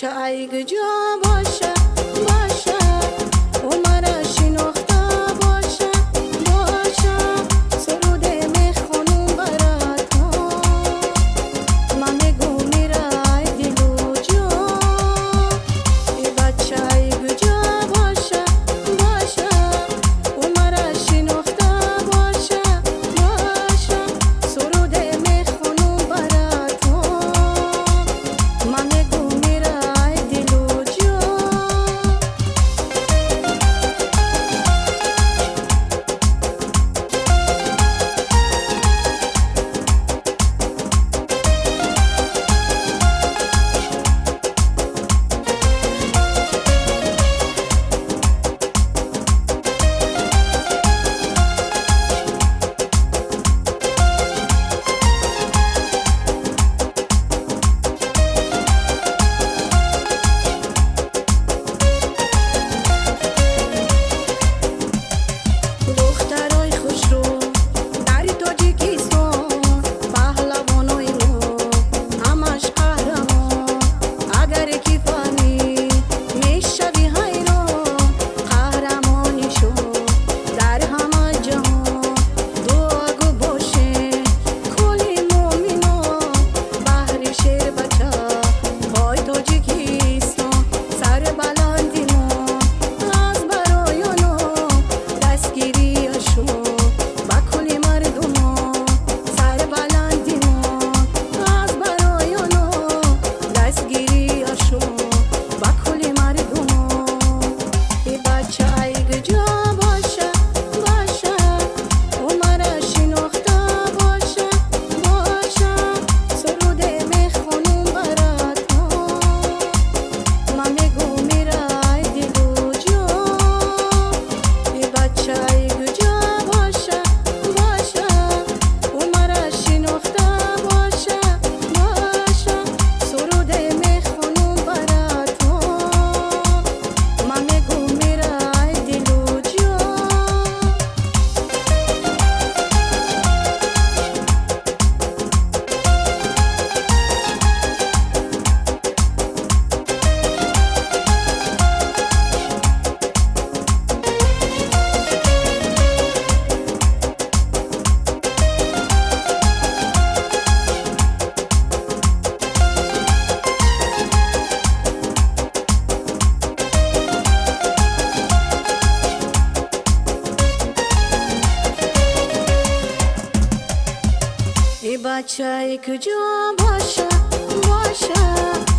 بچه ای جا باشه باشه او مرا شناخته باشه باشه سرود میخونم برات من میگم میرای دل و جان ای بچه ای جا باشه باشه او مرا شناخته باشه باشه سرود میخونم برات من میگم میرای دل و جان دخترای خوش رو در تاجیکستان پهلوانای ما همش قهرمان اگر کی فهمی میشوی حیران قهرمانیشون در همه جهان دعاگو باشه کلی مومنان بهر شیر بچه پای تاجیکستان سر بلندی ما از برای آنها دستگیری شو با کل مردم سر بلندی ما از برای آنها دستگیری شو با کل مردم ای بچه ای جا باشه باشه او مرا شناخته باشه باشه سرود میخونم برات من میگم میرای دل و جان ای بچه ای جا باشه باشه او مرا شناخته باشه باشه سرود میخونم برات من میگم میرای دل و جان ای بچه ای جا باشه باشه